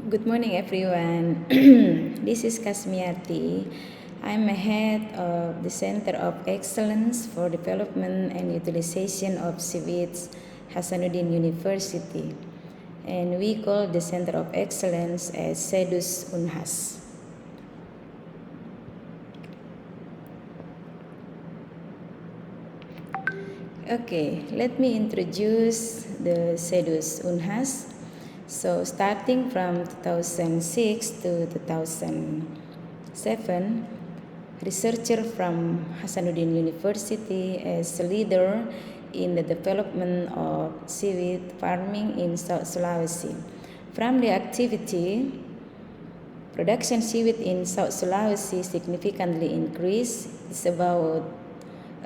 Good morning, everyone. This is Kasmiati. I'm a head of the Center of Excellence for Development and Utilization of Seaweed, Hasanuddin University. And we call the Center of Excellence as SEDUS UNHAS. Okay, let me introduce the SEDUS UNHAS. So starting from 2006 to 2007, researcher from Hasanuddin University as a leader in the development of seaweed farming in South Sulawesi. From the activity, production seaweed in South Sulawesi significantly increased. It's about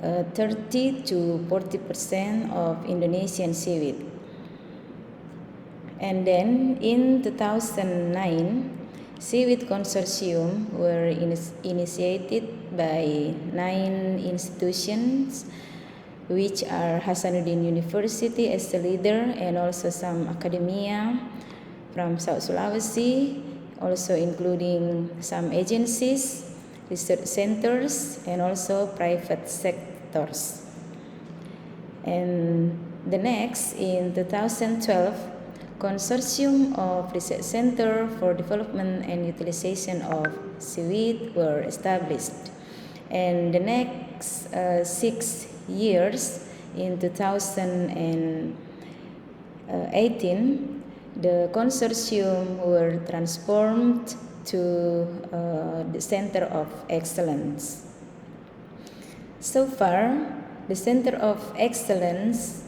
30 to 40% of Indonesian seaweed. And then in 2009, Seaweed Consortium were initiated by 9 institutions, which are Hasanuddin University as the leader and also some academia from South Sulawesi, also including some agencies, research centers, and also private sectors. And the next, in 2012, Consortium of Research Center for Development and Utilization of Seaweed were established. And the next 6 years, in 2018, the consortium were transformed to the Center of Excellence. So far, the Center of Excellence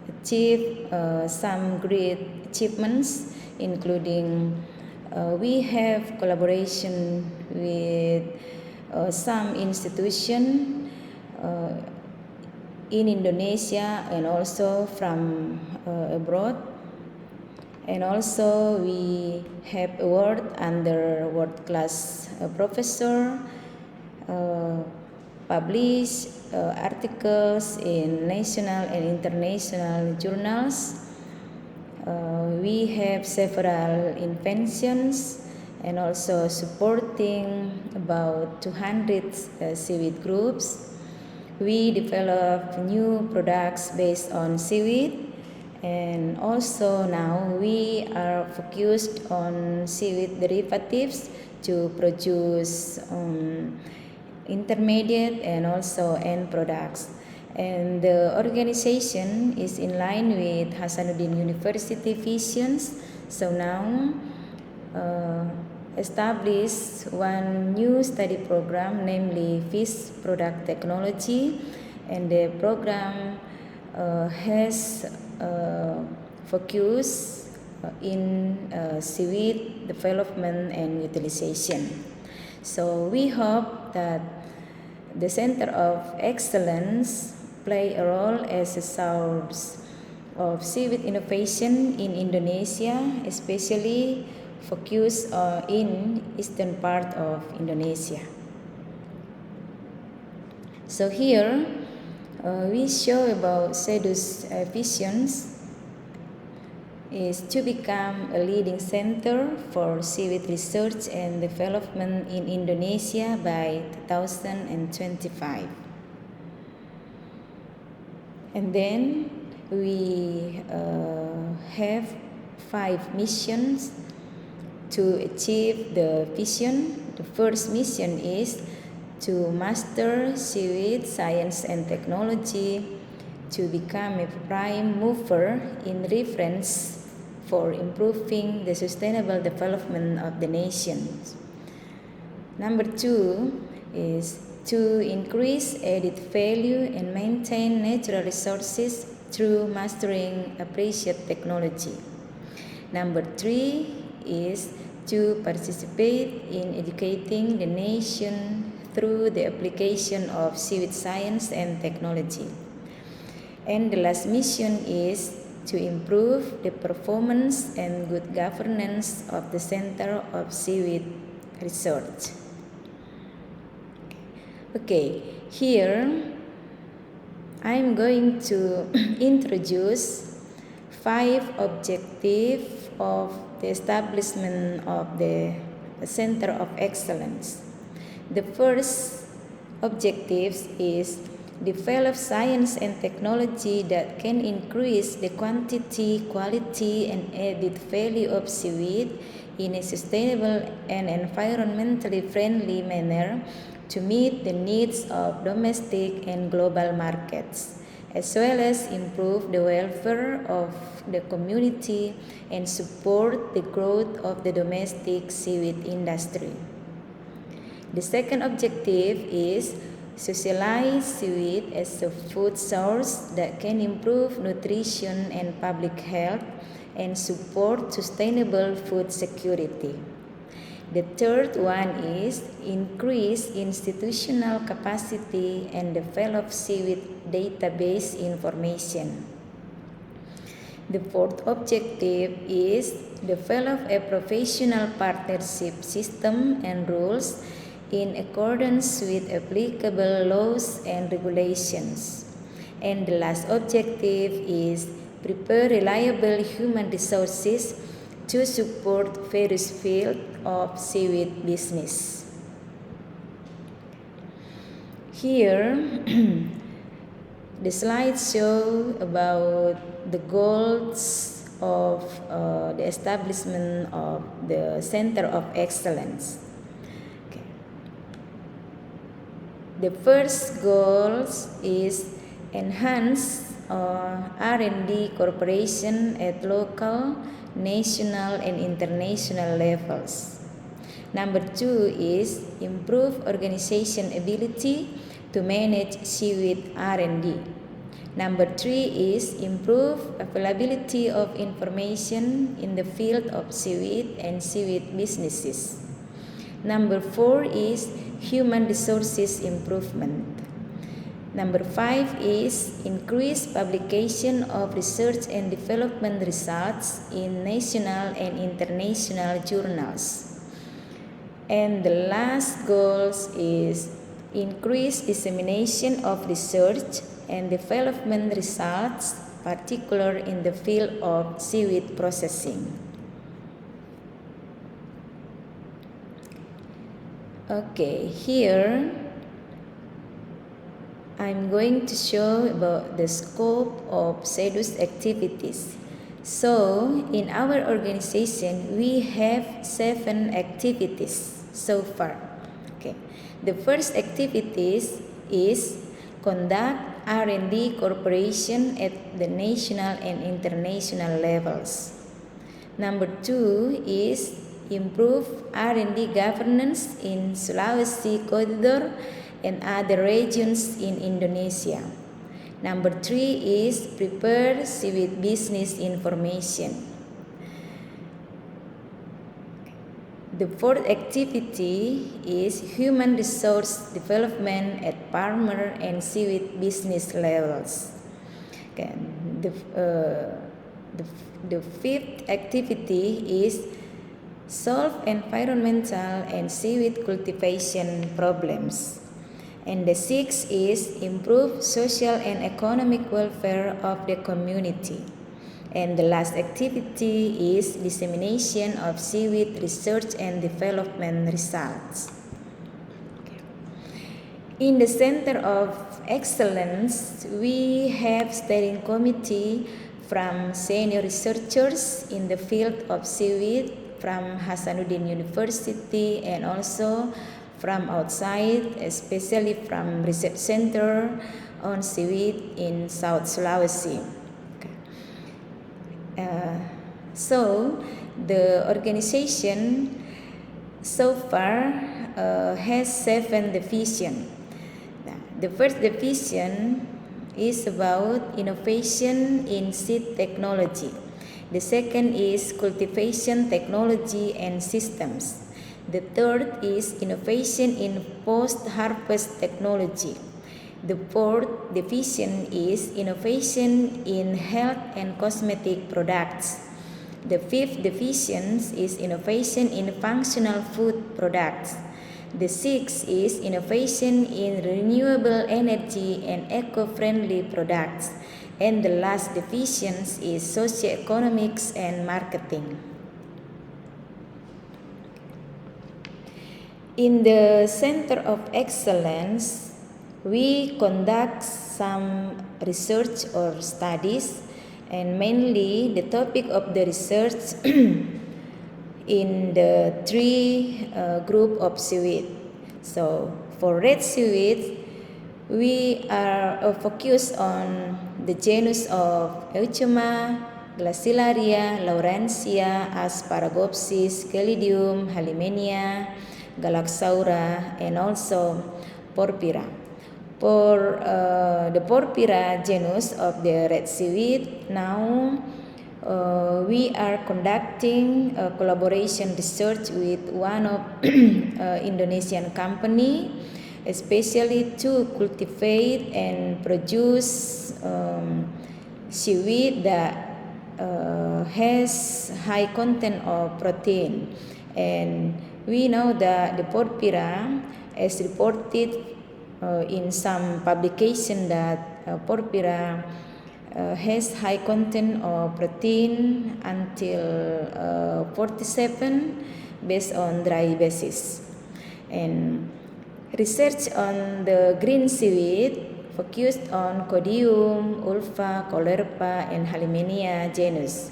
achieved some great achievements, including we have collaboration with some institution in Indonesia and also from abroad. And also we have award under world-class professor, publish articles in national and international journals. We have several inventions and also supporting about 200 seaweed groups. We develop new products based on seaweed, and also now we are focused on seaweed derivatives to produce intermediate and also end products. And the organization is in line with Hasanuddin University visions. So now established one new study program, namely Fish Product Technology, and the program has focus in seaweed development and utilization. So we hope that the Center of Excellence play a role as a source of seaweed innovation in Indonesia, especially focused in eastern part of Indonesia. So here we show about SEDUS visions is to become a leading center for seaweed research and development in Indonesia by 2025. And then we have 5 missions to achieve the vision. The first mission is to master seaweed science and technology to become a prime mover in reference for improving the sustainable development of the nations. Number 2 is to increase added value and maintain natural resources through mastering appreciated technology. Number 3 is to participate in educating the nation through the application of seaweed science and technology. And the last mission is to improve the performance and good governance of the Center of Seaweed Research. Okay, here I'm going to introduce 5 objectives of the establishment of the Center of Excellence. The first objective is develop science and technology that can increase the quantity, quality, and added value of seaweed in a sustainable and environmentally friendly manner to meet the needs of domestic and global markets, as well as improve the welfare of the community and support the growth of the domestic seaweed industry. The second objective is socialize seaweed as a food source that can improve nutrition and public health and support sustainable food security. The third one is increase institutional capacity and develop seaweed database information. The fourth objective is develop a professional partnership system and rules in accordance with applicable laws and regulations. And the last objective is prepare reliable human resources to support various fields of seaweed business. Here, the slides show about the goals of the establishment of the Center of Excellence. The first goal is enhance R&D cooperation at local, national, and international levels. Number 2 is improve organization ability to manage seaweed R&D. Number 3 is improve availability of information in the field of seaweed and seaweed businesses. Number 4 is human resources improvement. Number 5 is increase publication of research and development results in national and international journals. And the last goal is increase dissemination of research and development results, particularly in the field of seaweed processing. Okay, here I'm going to show about the scope of SEDU's activities. So, in our organization, we have 7 activities so far. Okay, the first activities is conduct R&D cooperation at the national and international levels. Number 2 is improve R&D governance in Sulawesi corridor and other regions in Indonesia. Number 3 is prepare seaweed business information. The fourth activity is human resource development at farmer and seaweed business levels. Okay. The fifth activity is solve environmental and seaweed cultivation problems. And the sixth is improve social and economic welfare of the community. And the last activity is dissemination of seaweed research and development results. In the Center of Excellence, we have steering committee from senior researchers in the field of seaweed from Hasanuddin University and also from outside, especially from Research Center on Seaweed in South Sulawesi. So, the organization so far has 7 divisions. The first division is about innovation in seed technology. The second is cultivation technology and systems. The third is innovation in post-harvest technology. The fourth division is innovation in health and cosmetic products. The fifth division is innovation in functional food products. The sixth is innovation in renewable energy and eco-friendly products. And the last division is socioeconomics and marketing. In the Center of Excellence, we conduct some research or studies, and mainly the topic of the research in the three group of seaweed. So for red seaweed, we are focused on the genus of Euchema, Glacilaria, Laurentia, Asparagopsis, Calidium, Halimenia, Galaxaura, and also Porphyra. For the Porphyra genus of the red seaweed, now we are conducting a collaboration research with one of Indonesian company, especially to cultivate and produce seaweed that has high content of protein. And we know that the Porphyra, as reported in some publication, that Porphyra has high content of protein until 47 based on dry basis. And research on the green seaweed focused on Codium, Ulva, Caulerpa, and Halimenia genus.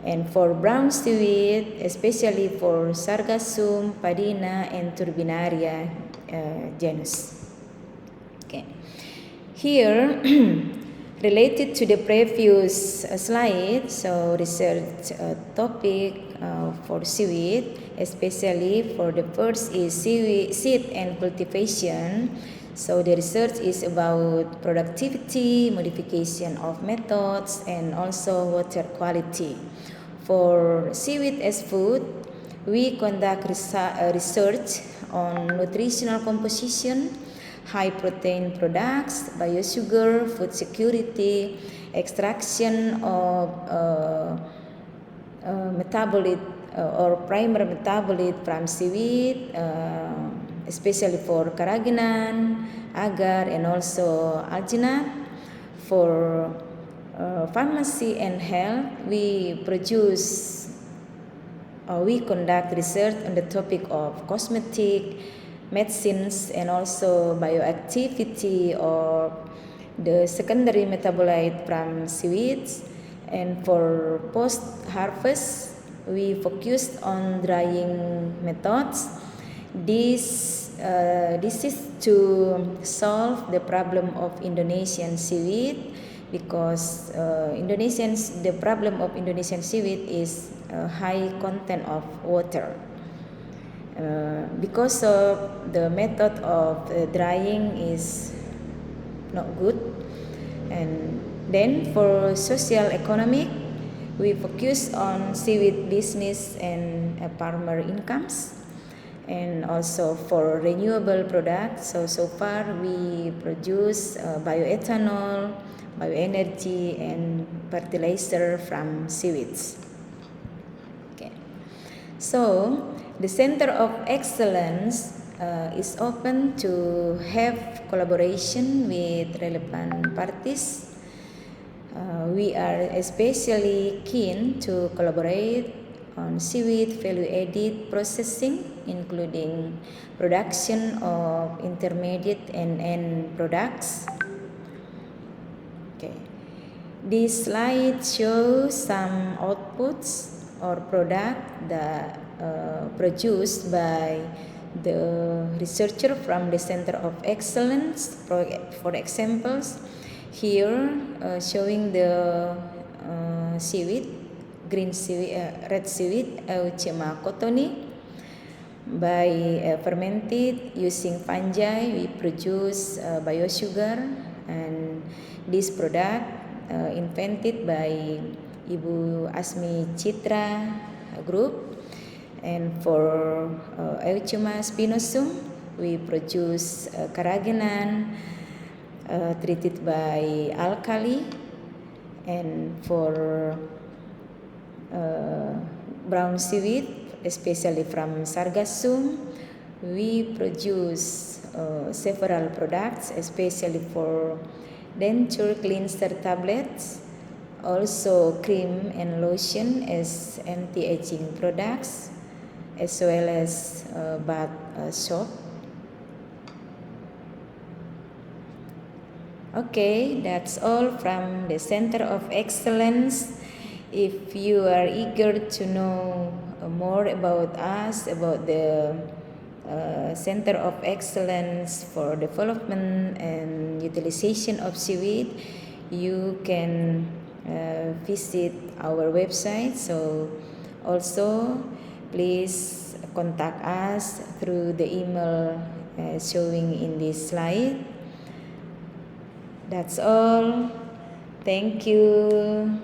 And for brown seaweed, especially for Sargassum, Padina, and Turbinaria genus. Okay. Here, related to the previous slide, so research topic for seaweed, especially for the first is seed and cultivation. So the research is about productivity, modification of methods, and also water quality. For seaweed as food, we conduct research on nutritional composition, high protein products, biosugar, food security, extraction of metabolite or primer metabolite from seaweed, especially for carrageenan, agar, and also alginate. For pharmacy and health, we conduct research on the topic of cosmetic, medicines, and also bioactivity of the secondary metabolite from seaweeds. And for post-harvest, we focused on drying methods. This is to solve the problem of Indonesian seaweed, because the problem of Indonesian seaweed is high content of water. Because of the method of drying is not good. And then for social economic, we focus on seaweed business and farmer incomes. And also for renewable products, so far we produce bioethanol, bioenergy, and fertilizer from seaweeds. Okay. So the Center of Excellence is open to have collaboration with relevant parties. We are especially keen to collaborate on seaweed value-added processing, including production of intermediate and end products. Okay. This slide shows some outputs or product that produced by the researcher from the Center of Excellence. For examples, here showing the seaweed, green seaweed, red seaweed, Euchema cottoni. By fermented using fungi, we produce biosugar, and this product invented by Ibu Asmi Citra group. And for Euchema spinosum, we produce carrageenan treated by alkali. And for brown seaweed, especially from Sargassum, we produce several products, especially for denture cleanser tablets, also cream and lotion as anti-aging products, as well as bath soap. Okay, that's all from the Center of Excellence. If you are eager to know more about us, about the Center of Excellence for Development and Utilization of Seaweed, you can visit our website. So also please contact us through the email showing in this slide. That's all. Thank you.